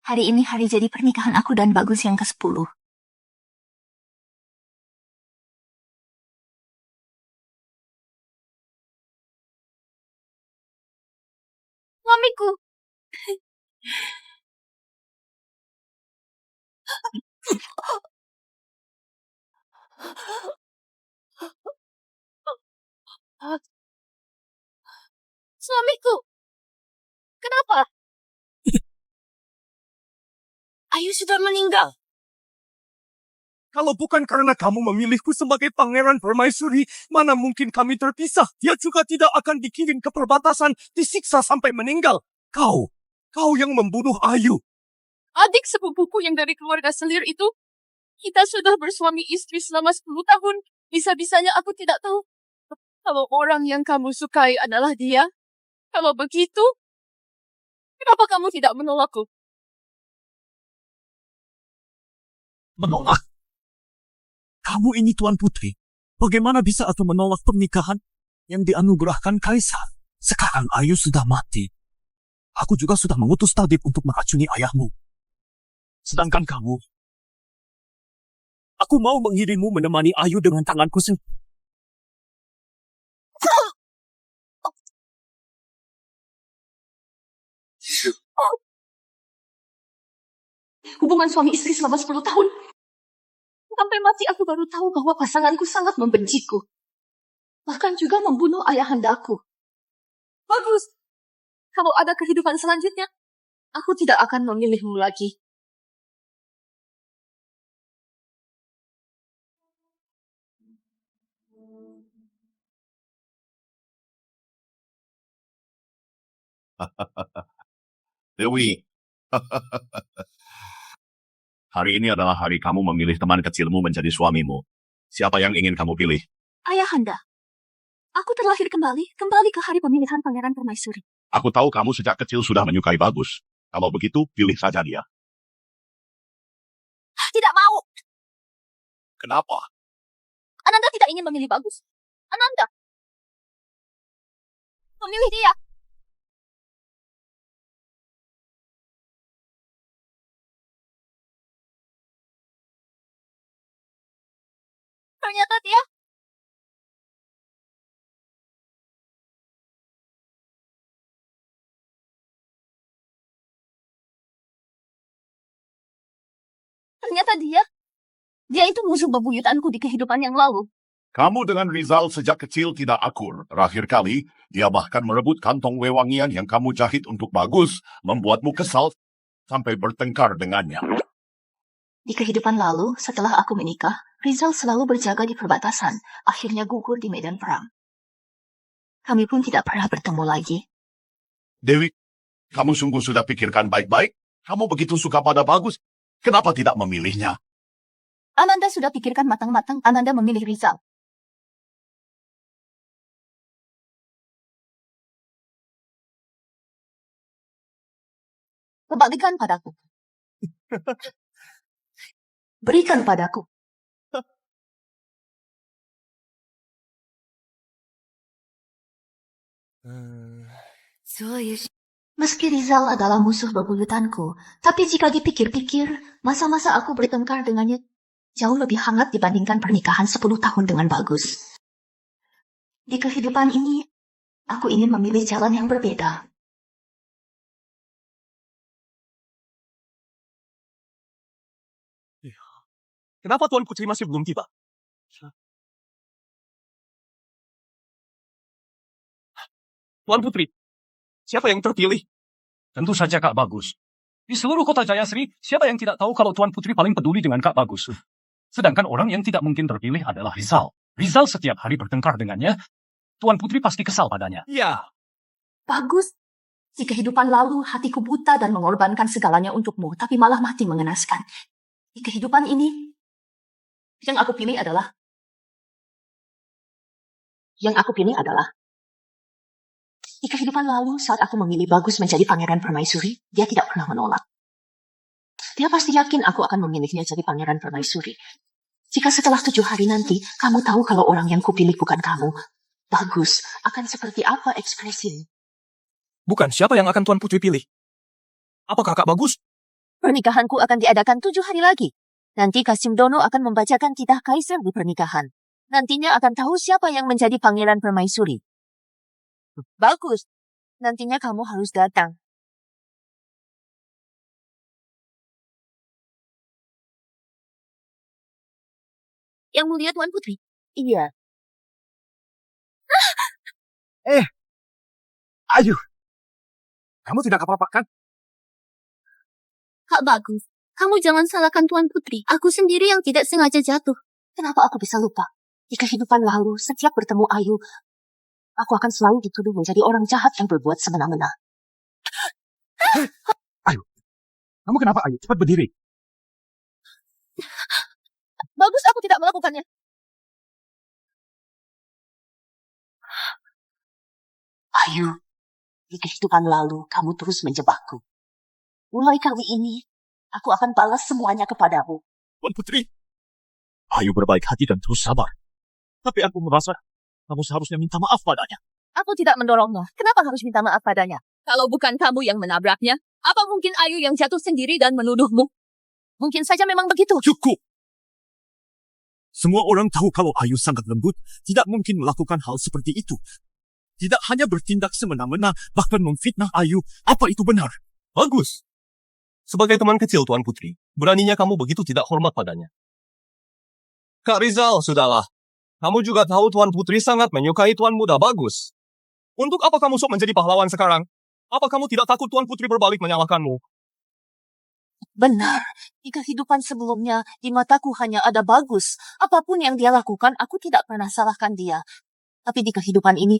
Hari ini hari jadi pernikahan aku dan Bagus yang ke-10. Suamiku. Suamiku. Kenapa? Ayu sudah meninggal. Kalau bukan karena kamu memilihku sebagai pangeran permaisuri, mana mungkin kami terpisah. Dia juga tidak akan dikirim ke perbatasan, disiksa sampai meninggal. Kau yang membunuh Ayu. Adik sepupuku yang dari keluarga selir itu, kita sudah bersuami istri selama 10 tahun. Bisa-bisanya aku tidak tahu kalau orang yang kamu sukai adalah dia. Kalau begitu, kenapa kamu tidak menolakku? Menolak? Kamu ini Tuan Putri. Bagaimana bisa aku menolak pernikahan yang dianugerahkan Kaisar? Sekarang Ayu sudah mati. Aku juga sudah mengutus tabib untuk meracuni ayahmu. Sedangkan kamu, aku mau mengirimmu menemani Ayu dengan tanganku sendiri. Hubungan suami istri selama 10 tahun. Sampai mati aku baru tahu bahwa pasanganku sangat membenciku. Bahkan juga membunuh ayahandaku. Bagus. Kalau ada kehidupan selanjutnya, aku tidak akan memilihmu lagi. Dewi, hari ini adalah hari kamu memilih teman kecilmu menjadi suamimu. Siapa yang ingin kamu pilih? Ayahanda. Aku terlahir kembali ke hari pemilihan Pangeran Permaisuri. Aku tahu kamu sejak kecil sudah menyukai Bagus. Kalau begitu, pilih saja dia. Tidak mau. Kenapa? Ananda tidak ingin memilih Bagus. Ananda memilih dia. Ternyata dia Dia itu musuh bebuyutanku di kehidupan yang lalu. Kamu dengan Rizal sejak kecil tidak akur. Terakhir kali, dia bahkan merebut kantong wewangian yang kamu jahit untuk Bagus, membuatmu kesal sampai bertengkar dengannya. Di kehidupan lalu, setelah aku menikah, Rizal selalu berjaga di perbatasan, akhirnya gugur di medan perang. Kami pun tidak pernah bertemu lagi. Dewi, kamu sungguh sudah pikirkan baik-baik? Kamu begitu suka pada Bagus, kenapa tidak memilihnya? Ananda sudah pikirkan matang-matang, Ananda memilih Rizal. Kembalikan padaku. Berikan padaku. Meski Rizal adalah musuh bebuyutanku, tapi jika dipikir-pikir, masa-masa aku bertengkar dengannya jauh lebih hangat dibandingkan pernikahan 10 tahun dengan Bagus. Di kehidupan ini, aku ingin memilih jalan yang berbeda. Kenapa Tuan Putri masih belum tiba? Tuan Putri, siapa yang terpilih? Tentu saja Kak Bagus. Di seluruh kota Jayasri, siapa yang tidak tahu kalau Tuan Putri paling peduli dengan Kak Bagus? Sedangkan orang yang tidak mungkin terpilih adalah Rizal. Rizal setiap hari bertengkar dengannya, Tuan Putri pasti kesal padanya. Ya, Bagus. Di kehidupan lalu, hatiku buta dan mengorbankan segalanya untukmu, tapi malah mati mengenaskan. Di kehidupan ini, yang aku pilih adalah di kehidupan lalu, saat aku memilih Bagus menjadi pangeran permaisuri, dia tidak pernah menolak. Dia pasti yakin aku akan memilihnya jadi pangeran permaisuri. Jika setelah 7 hari nanti, kamu tahu kalau orang yang kupilih bukan kamu, Bagus, akan seperti apa ekspresimu? bukan siapa yang akan Tuan Putri pilih? Apakah Kak Bagus? Pernikahanku akan diadakan 7 hari lagi. Nanti Kasim Dono akan membacakan titah kaisar di pernikahan. Nantinya akan tahu siapa yang menjadi pangeran permaisuri. Bagus. Nantinya kamu harus datang. Yang mulia Tuan Putri. Iya. Ayu, kamu tidak apa-apa kan? Kak Bagus, kamu jangan salahkan Tuan Putri. Aku sendiri yang tidak sengaja jatuh. Kenapa aku bisa lupa? Di kehidupan lalu, setiap bertemu Ayu, aku akan selalu dituduh menjadi orang jahat yang berbuat semena-mena. Kamu kenapa, Ayu? Cepat berdiri. Bagus, aku tidak melakukannya. Ayu, di kehidupan lalu, kamu terus menjebakku. Mulai kali ini, aku akan balas semuanya kepadamu. Tuan Putri. Ayu berbaik hati dan terus sabar. Tapi aku merasa kamu seharusnya minta maaf padanya. Aku tidak mendorongnya. Kenapa harus minta maaf padanya? Kalau bukan kamu yang menabraknya, apa mungkin Ayu yang jatuh sendiri dan menuduhmu? Mungkin saja memang begitu. Cukup! Semua orang tahu kalau Ayu sangat lembut, tidak mungkin melakukan hal seperti itu. Tidak hanya bertindak semena-mena, bahkan memfitnah Ayu. Apa itu benar? Bagus. Sebagai teman kecil Tuan Putri, beraninya kamu begitu tidak hormat padanya. Kak Rizal, sudahlah. Kamu juga tahu Tuan Putri sangat menyukai Tuan Muda Bagus. Untuk apa kamu sok menjadi pahlawan sekarang? Apa kamu tidak takut Tuan Putri berbalik menyalahkanmu? Benar, di kehidupan sebelumnya, di mataku hanya ada Bagus. Apapun yang dia lakukan, aku tidak pernah salahkan dia. Tapi di kehidupan ini,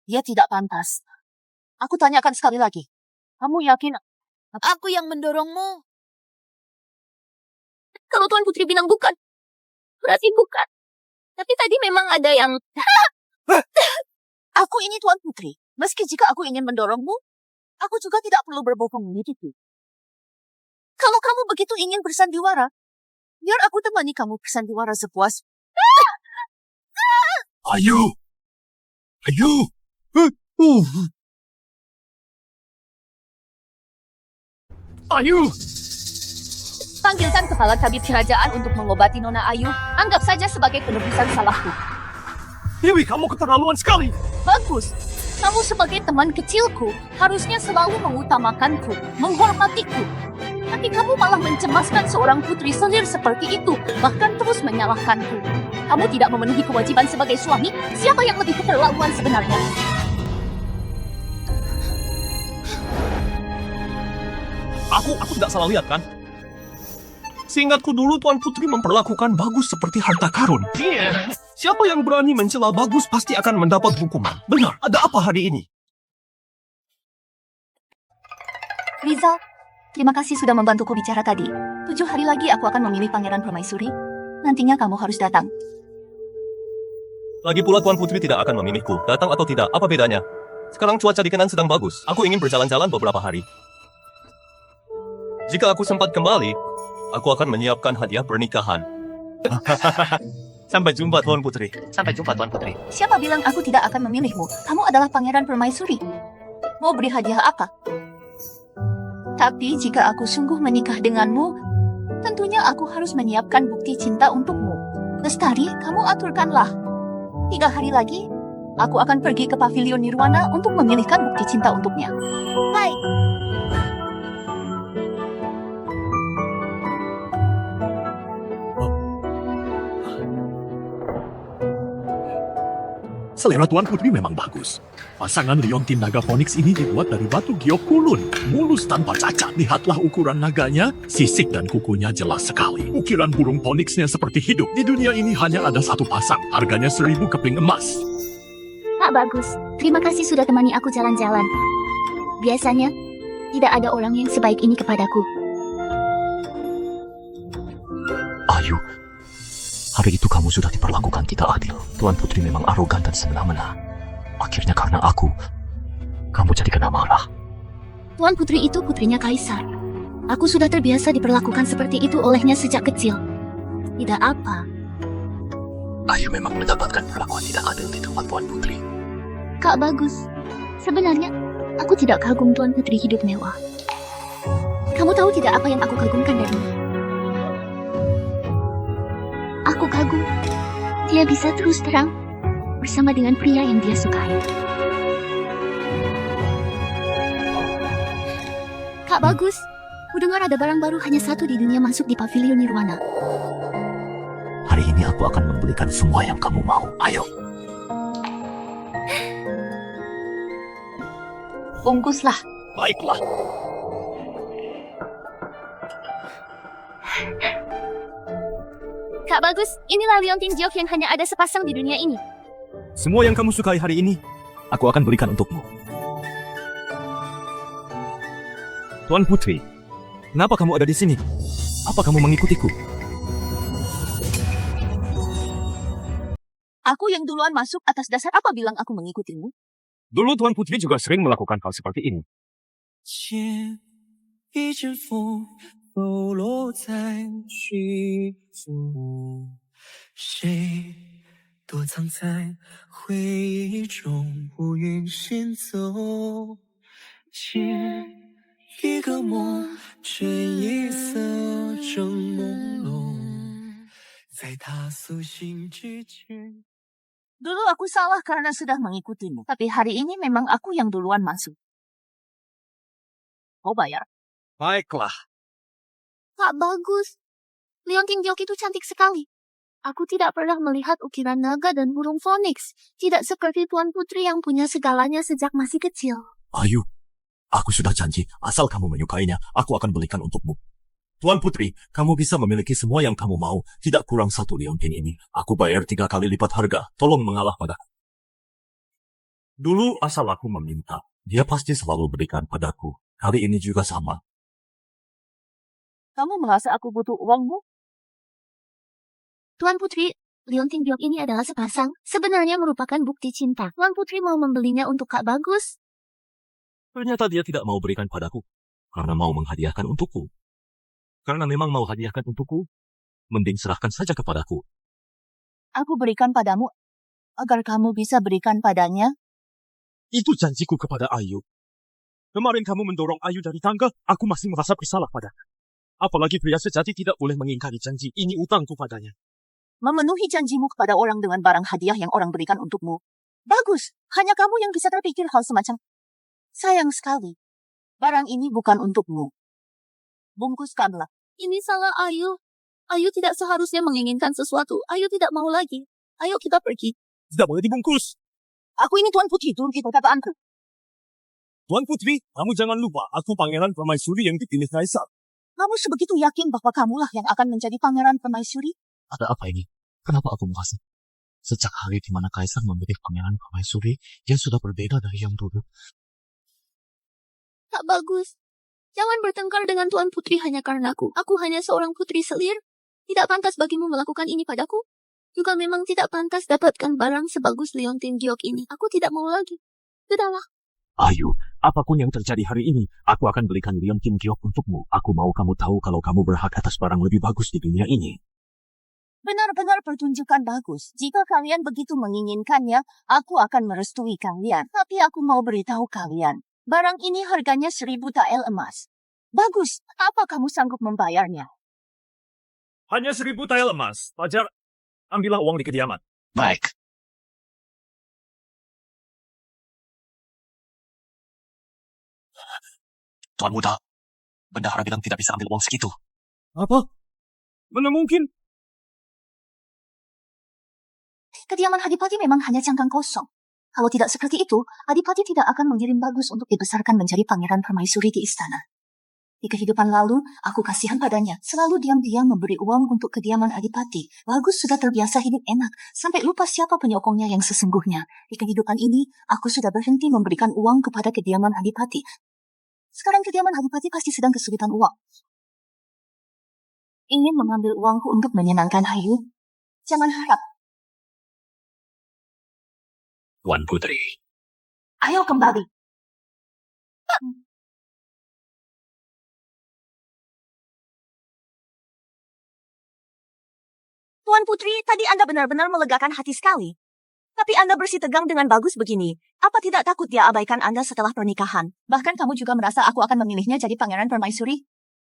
dia tidak pantas. Aku tanyakan sekali lagi. Kamu yakin Aku yang mendorongmu. Kalau Tuan Putri bilang bukan, berarti bukan. Tapi tadi memang ada yang... aku ini Tuan Putri? Meski jika aku ingin mendorongmu, aku juga tidak perlu berbohong begitu. Kalau kamu begitu ingin bersandiwara, biar aku temani kamu bersandiwara sepuas. Ayu! Ayu! Ayu! Panggilkan kepala tabib kerajaan untuk mengobati Nona Ayu. Anggap saja sebagai penebusan salahku. Dewi, kamu keterlaluan sekali! Bagus. Kamu sebagai teman kecilku harusnya selalu mengutamakanku, menghormatiku. Tapi kamu malah mencemaskan seorang putri selir seperti itu, bahkan terus menyalahkanku. Kamu tidak memenuhi kewajiban sebagai suami. Siapa yang lebih keterlaluan sebenarnya? Aku tidak salah lihat kan? Seingatku dulu Tuan Putri memperlakukan Bagus seperti harta karun. Siapa yang berani mencela Bagus pasti akan mendapat hukuman. Benar, ada apa hari ini? Rizal, terima kasih sudah membantuku bicara tadi. 7 hari lagi aku akan memilih Pangeran Permaisuri. Nantinya kamu harus datang. Lagi pula Tuan Putri tidak akan memilihku. Datang atau tidak, apa bedanya? Sekarang cuaca di Kenan sedang bagus. Aku ingin berjalan-jalan beberapa hari. Jika aku sempat kembali, aku akan menyiapkan hadiah pernikahan. Sampai jumpa Tuan Putri. Sampai jumpa Tuan Putri. Siapa bilang aku tidak akan memilihmu? Kamu adalah Pangeran Permaisuri. Mau beri hadiah apa? Tapi jika aku sungguh menikah denganmu, tentunya aku harus menyiapkan bukti cinta untukmu. Lestari, kamu aturkanlah. 3 hari lagi, aku akan pergi ke Pavilion Nirwana untuk memilihkan bukti cinta untuknya. Baik. Selera Tuan Putri memang bagus. Pasangan liontin naga Phoenix ini dibuat dari batu giok kulun. Mulus tanpa cacat. Lihatlah ukuran naganya, sisik dan kukunya jelas sekali. Ukiran burung Phoenixnya seperti hidup. Di dunia ini hanya ada satu pasang. Harganya 1000 keping emas. Pak Bagus, terima kasih sudah temani aku jalan-jalan. Biasanya, tidak ada orang yang sebaik ini kepadaku. Ayu, hari itu kamu sudah diperlakukan tidak adil. Tuan Putri memang arogan dan semena-mena. Akhirnya karena aku, kamu jadi kena marah. Tuan Putri itu putrinya Kaisar. Aku sudah terbiasa diperlakukan seperti itu olehnya sejak kecil. Tidak apa. Ayu memang mendapatkan perlakuan tidak adil di tempat Tuan Putri. Kak Bagus, sebenarnya aku tidak kagum Tuan Putri hidup mewah. Kamu Kamu tahu tidak apa yang aku kagumkan darinya? Aku kagum. Dia bisa terus terang bersama dengan pria yang dia sukai. Kak Bagus, kudengar ada barang baru hanya satu di dunia masuk di Pavilion Nirwana. Hari ini aku akan membelikan semua yang kamu mau. Ayo. Bungkuslah. Baiklah. Kak Bagus, inilah Liontin Giok yang hanya ada sepasang di dunia ini. Semua yang kamu sukai hari ini, aku akan berikan untukmu. Tuan Putri, kenapa kamu ada di sini? Apa kamu mengikutiku? Aku yang duluan masuk atas dasar apa bilang aku mengikutimu? Dulu Tuan Putri juga sering melakukan hal seperti ini. 牵一阵风，抖落在曲中，谁躲藏在回忆中，不愿先走。借一个梦，趁夜色正朦胧，在他苏醒之前。 Dulu aku salah karena sudah mengikutimu. Tapi hari ini memang aku yang duluan masuk. Kau bayar. Baiklah. Kak Bagus, Liontin Giok itu cantik sekali. Aku tidak pernah melihat ukiran naga dan burung phoenix. Tidak seperti Tuan Putri yang punya segalanya sejak masih kecil. Ayu, aku sudah janji, asal kamu menyukainya, aku akan belikan untukmu. Tuan Putri, kamu bisa memiliki semua yang kamu mau, tidak kurang satu liontin ini. Aku bayar 3 kali lipat harga, tolong mengalah pada. Dulu asal aku meminta, dia pasti selalu berikan padaku. Kali ini juga sama. Kamu merasa aku butuh uangmu? Tuan Putri, Liontin Giok ini adalah sepasang. Sebenarnya merupakan bukti cinta. Tuan Putri mau membelinya untuk Kak Bagus. Ternyata dia tidak mau berikan padaku, karena mau menghadiahkan untukku. Karena memang mau hadiahkan untukku, mending serahkan saja kepadaku. Aku berikan padamu agar kamu bisa berikan padanya. Itu janjiku kepada Ayu. Kemarin kamu mendorong Ayu dari tangga, aku masih merasa bersalah padanya. Apalagi pria sejati tidak boleh mengingkari janji. Ini utangku padanya. Memenuhi janjimu kepada orang dengan barang hadiah yang orang berikan untukmu. Bagus, hanya kamu yang bisa terpikir hal semacam. Sayang sekali, barang ini bukan untukmu. Bungkuskanlah. Ini salah Ayu. Ayu tidak seharusnya menginginkan sesuatu. Ayu tidak mau lagi. Ayo kita pergi. Tidak boleh dibungkus. Aku ini Tuan Putri, turun perkataanku. Tuan Putri, kamu jangan lupa, aku pangeran permaisuri yang dipilih Kaisar. Kamu sebegitu yakin bahwa kamulah yang akan menjadi pangeran permaisuri? Ada apa ini? Kenapa aku merasa? Sejak hari di mana Kaisar memilih pangeran permaisuri, dia sudah berbeda dari yang dulu. Kak Bagus, jangan bertengkar dengan Tuan Putri hanya karena aku. Aku hanya seorang putri selir. Tidak pantas bagimu melakukan ini padaku. Juga memang tidak pantas dapatkan barang sebagus Liontin Giok ini. Aku tidak mau lagi. Sudahlah. Ayu, apapun yang terjadi hari ini, aku akan belikan Liontin Giok untukmu. Aku mau kamu tahu kalau kamu berhak atas barang lebih bagus di dunia ini. Benar-benar pertunjukan bagus. Jika kalian begitu menginginkannya, aku akan merestui kalian. Tapi aku mau beritahu kalian, barang ini harganya 1000 tael emas. Bagus, apa kamu sanggup membayarnya? Hanya 1000 tael emas. Fajar, ambillah uang di kediaman. Baik. Tuan Muda, bendahara bilang tidak bisa ambil uang segitu. Apa? Mana mungkin? Kediaman Adipati memang hanya cangkang kosong. Kalau tidak seperti itu, Adipati tidak akan mengirim Bagus untuk dibesarkan menjadi pangeran permaisuri di istana. Di kehidupan lalu, aku kasihan padanya. Selalu diam-diam memberi uang untuk kediaman Adipati. Bagus sudah terbiasa hidup enak, sampai lupa siapa penyokongnya yang sesungguhnya. Di kehidupan ini, aku sudah berhenti memberikan uang kepada kediaman Adipati. Sekarang kediaman Adipati pasti sedang kesulitan uang. Ingin mengambil uangku untuk menyenangkan Ayu? Jangan harap. Tuan Putri. Ayo kembali. Tuan Putri, tadi Anda benar-benar melegakan hati sekali. Tapi Anda bersitegang dengan Bagus begini. Apa tidak takut dia abaikan Anda setelah pernikahan? Bahkan kamu juga merasa aku akan memilihnya jadi pangeran permaisuri?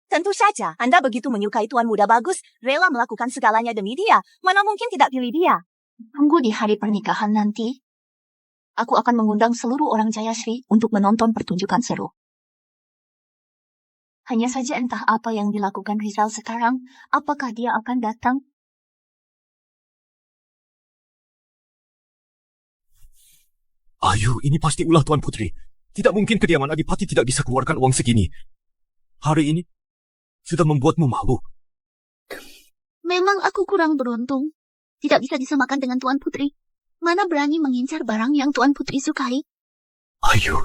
Tentu saja, Anda begitu menyukai Tuan Muda Bagus, rela melakukan segalanya demi dia. Mana mungkin tidak pilih dia? Tunggu di hari pernikahan nanti. Aku akan mengundang seluruh orang Jayasri untuk menonton pertunjukan seru. Hanya saja entah apa yang dilakukan Rizal sekarang, apakah dia akan datang? Ayu, ini pasti ulah Tuan Putri. Tidak mungkin kediaman Adipati tidak bisa keluarkan uang segini. Hari ini sudah membuatmu malu. Memang aku kurang beruntung. Tidak bisa disamakan dengan Tuan Putri. Mana berani mengincar barang yang Tuan Putri sukai? Ayu,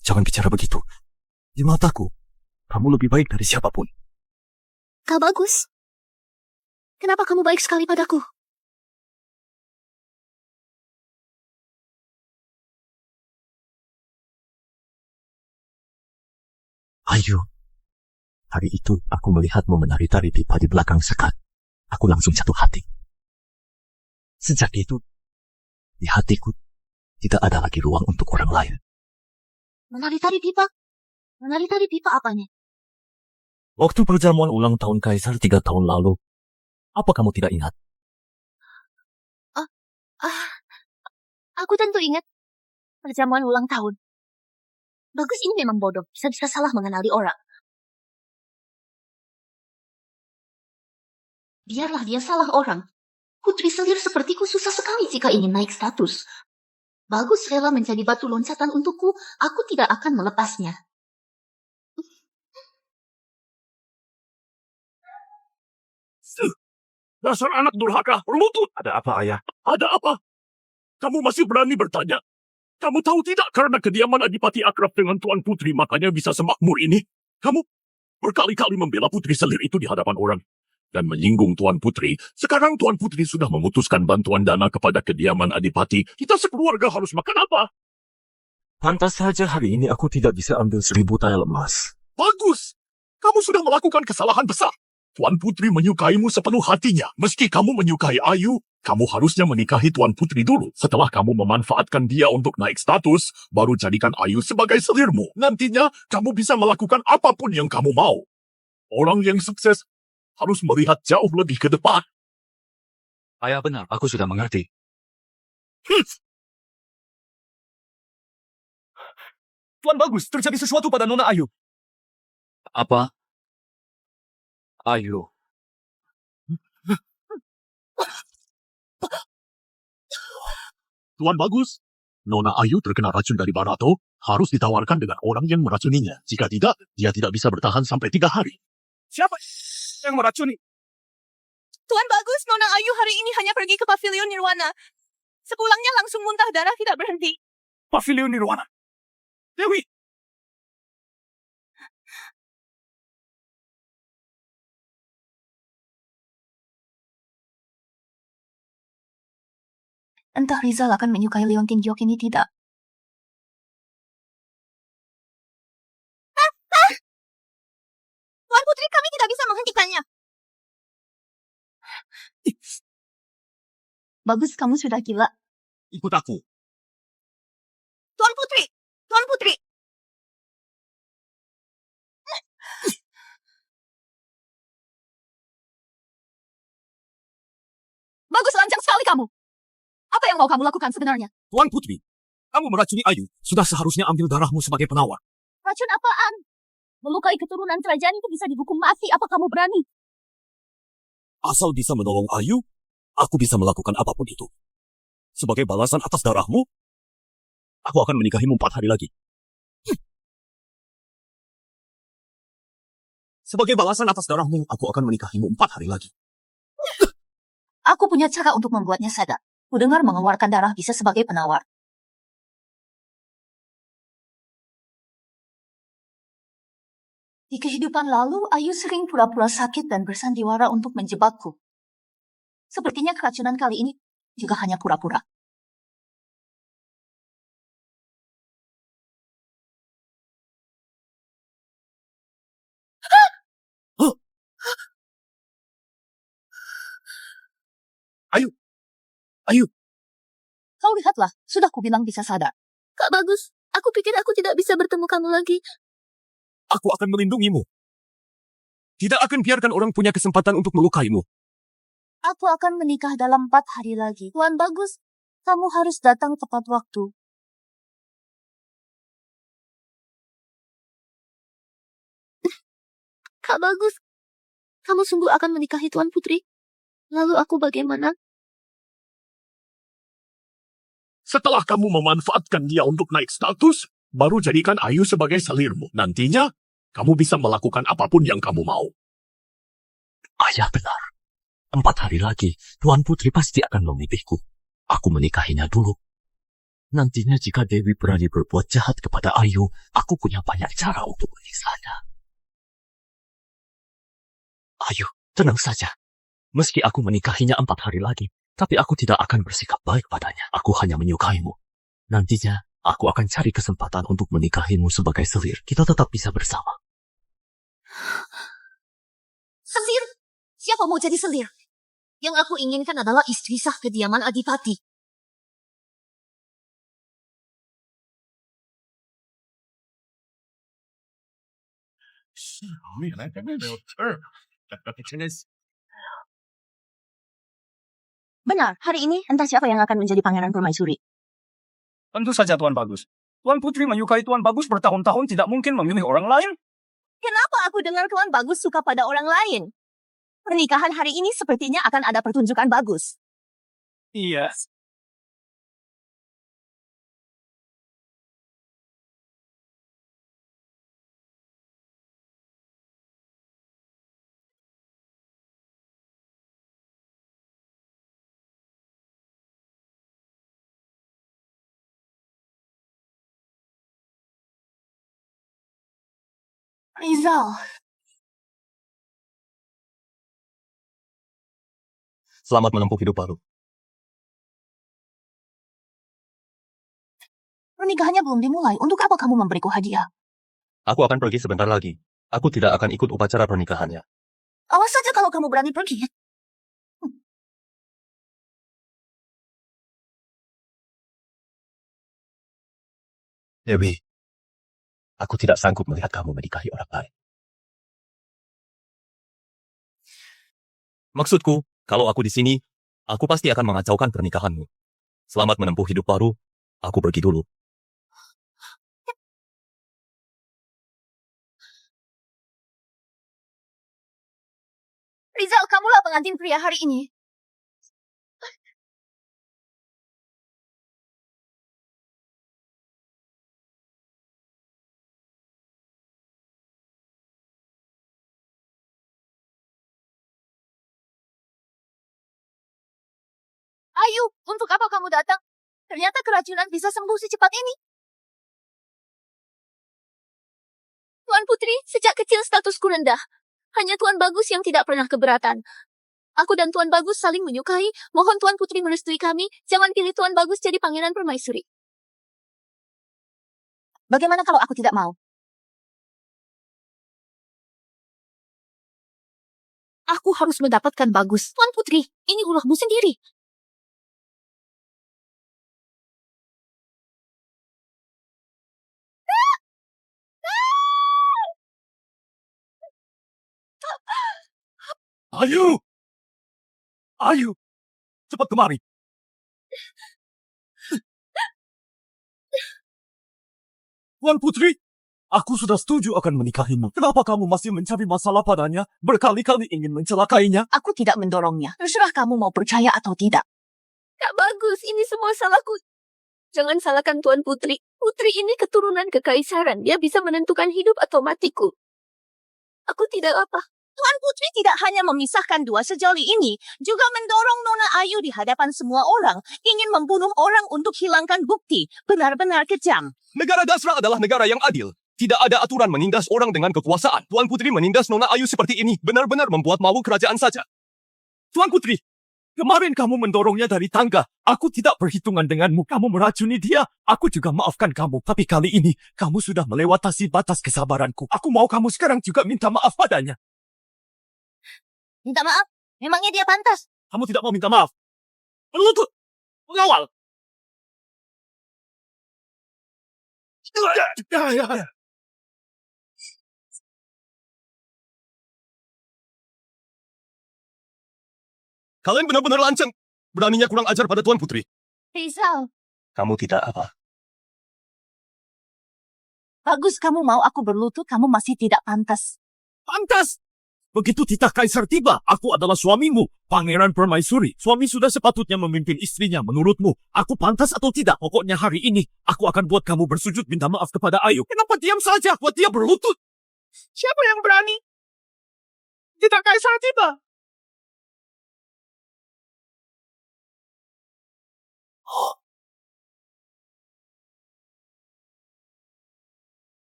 jangan bicara begitu. Di mataku, kamu lebih baik dari siapapun. Kak Bagus. Kenapa kamu baik sekali padaku? Ayu, hari itu aku melihatmu menari-tari pipa di belakang sekat. Aku langsung jatuh hati. Sejak itu, di hatiku tidak ada lagi ruang untuk orang lain. Menari-tari pipa? Menari-tari pipa apanya? Waktu perjamuan ulang tahun Kaisar 3 tahun lalu, apa kamu tidak ingat? Aku tentu ingat. Perjamuan ulang tahun. Bagus ini memang bodoh. Bisa-bisa salah mengenali orang. Biarlah dia salah orang. Putri selir sepertiku susah sekali jika ingin naik status. Bagus rela menjadi batu loncatan untukku. Aku tidak akan melepasnya. Dasar anak durhaka, berlutut. Ada apa, Ayah? Ada apa? Kamu masih berani bertanya? Kamu tahu tidak karena kediaman Adipati akrab dengan Tuan Putri makanya bisa semakmur ini? Kamu berkali-kali membela Putri Selir itu di hadapan orang. Dan menyinggung Tuan Putri. Sekarang Tuan Putri sudah memutuskan bantuan dana kepada kediaman Adipati. Kita sekeluarga harus makan apa? Pantas saja hari ini aku tidak bisa ambil 1000 tael emas. Bagus! Kamu sudah melakukan kesalahan besar. Tuan Putri menyukaimu sepenuh hatinya. Meski kamu menyukai Ayu, kamu harusnya menikahi Tuan Putri dulu. Setelah kamu memanfaatkan dia untuk naik status, baru jadikan Ayu sebagai selirmu. Nantinya, kamu bisa melakukan apapun yang kamu mau. Orang yang sukses harus melihat jauh lebih ke depan. Ayah benar, aku sudah mengerti. Tuan Bagus, terjadi sesuatu pada Nona Ayu. Apa? Ayu. Tuan Bagus, Nona Ayu terkena racun dari Barato, harus ditawarkan dengan orang yang meracuninya. Jika tidak, dia tidak bisa bertahan sampai 3 hari. Siapa yang meracuni? Tuan Bagus, Nona Ayu hari ini hanya pergi ke Pavilion Nirwana. Sepulangnya langsung muntah darah tidak berhenti. Pavilion Nirwana. Dewi, Entah Rizal akan menyukai Leontin Giok ini tidak. Tuan Putri, kami tidak bisa menghentikannya. Bagus, kamu sudah gila. ikut aku. Tuan Putri! Tuan Putri! Bagus, lancang sekali kamu. Apa yang mau kamu lakukan sebenarnya? Tuan Putri, kamu meracuni Ayu. Sudah seharusnya ambil darahmu sebagai penawar. Racun apaan? Melukai keturunan kerajaan itu bisa dihukum mati. Apa kamu berani? Asal bisa menolong Ayu, aku bisa melakukan apapun itu. Sebagai balasan atas darahmu, aku akan menikahimu 4 hari lagi. Sebagai balasan atas darahmu, aku akan menikahimu 4 hari lagi. Aku punya cara untuk membuatnya sadar. Kudengar mengeluarkan darah bisa sebagai penawar. Di kehidupan lalu, Ayu sering pura-pura sakit dan bersandiwara untuk menjebakku. Sepertinya keracunan kali ini juga hanya pura-pura. Ayu, Kau lihatlah, sudah kubilang bisa sadar. Kak Bagus, aku pikir aku tidak bisa bertemu kamu lagi. aku akan melindungimu. Tidak akan biarkan orang punya kesempatan untuk melukaimu. Aku akan menikah dalam 4 hari lagi. Tuan Bagus, kamu harus datang tepat waktu. Kak Bagus, kamu sungguh akan menikahi Tuan Putri? Lalu aku bagaimana? Setelah kamu memanfaatkan dia untuk naik status, baru jadikan Ayu sebagai salirmu. Nantinya, kamu bisa melakukan apapun yang kamu mau. Ayah benar. 4 hari lagi, Tuan Putri pasti akan memilihku. Aku menikahinya dulu. Nantinya jika Dewi berani berbuat jahat kepada Ayu, aku punya banyak cara untuk menyiksanya. Ayu, tenang saja. Meski aku menikahinya 4 hari lagi, tapi aku tidak akan bersikap baik padanya. Aku hanya menyukaimu. Nantinya, aku akan cari kesempatan untuk menikahimu sebagai selir. Kita tetap bisa bersama. Selir? Siapa mau jadi selir? Yang aku inginkan adalah istri sah kediaman Adipati. Benar, hari ini entah siapa yang akan menjadi pangeran permaisuri. Tentu saja Tuan Bagus. Tuan Putri menyukai Tuan Bagus bertahun-tahun tidak mungkin memilih orang lain. Kenapa aku dengar Tuan Bagus suka pada orang lain? Pernikahan hari ini sepertinya akan ada pertunjukan bagus. Iya. Rizal, Selamat menempuh hidup baru. pernikahannya belum dimulai. Untuk apa kamu memberiku hadiah? Aku akan pergi sebentar lagi. Aku tidak akan ikut upacara pernikahannya. Awas saja kalau kamu berani pergi. Dewi, aku tidak sanggup melihat kamu menikahi orang lain. Maksudku, kalau aku di sini, aku pasti akan mengacaukan pernikahanmu. Selamat menempuh hidup baru. Aku pergi dulu. Rizal, kamulah pengantin pria hari ini. Ayu, untuk apa kamu datang? Ternyata keracunan bisa sembuh secepat ini. Tuan Putri, sejak kecil statusku rendah. Hanya Tuan Bagus yang tidak pernah keberatan. Aku dan Tuan Bagus saling menyukai. Mohon Tuan Putri merestui kami. Jangan pilih Tuan Bagus jadi pangeran permaisuri. Bagaimana kalau aku tidak mau? Aku harus mendapatkan Bagus. Tuan Putri, ini ulahmu sendiri. Ayu! Ayu! Cepat kemari. Tuan Putri, aku sudah setuju akan menikahimu. Kenapa kamu masih mencari masalah padanya? Berkali-kali ingin mencelakainya. Aku tidak mendorongnya. Terserah kamu mau percaya atau tidak. Kak Bagus, ini semua salahku. Jangan salahkan Tuan Putri. Putri ini keturunan kekaisaran. Dia bisa menentukan hidup atau matiku. Aku tidak apa. Tuan Putri tidak hanya memisahkan dua sejoli ini, juga mendorong Nona Ayu di hadapan semua orang, ingin membunuh orang untuk hilangkan bukti. Benar-benar kejam. Negara Dasra adalah negara yang adil. Tidak ada aturan menindas orang dengan kekuasaan. Tuan Putri menindas Nona Ayu seperti ini benar-benar membuat malu kerajaan saja. Tuan Putri, kemarin kamu mendorongnya dari tangga. Aku tidak perhitungan denganmu. Kamu meracuni dia. Aku juga maafkan kamu. Tapi kali ini, kamu sudah melewati batas kesabaranku. Aku mau kamu sekarang juga minta maaf padanya. Minta maaf. Memangnya dia pantas? Kamu tidak mau minta maaf. Penuntut! Pengawal! Kalian benar-benar lancang. Beraninya kurang ajar pada Tuan Putri. Rizal, Kamu tidak apa. Bagus kamu mau aku berlutut, kamu masih tidak pantas. Pantas! Begitu titah kaisar tiba, aku adalah suamimu, Pangeran Permaisuri. Suami sudah sepatutnya memimpin istrinya. Menurutmu, aku pantas atau tidak? Pokoknya hari ini, aku akan buat kamu bersujud minta maaf kepada Ayu. Kenapa diam saja? Buat dia berlutut. Siapa yang berani? Kita kaisar tiba.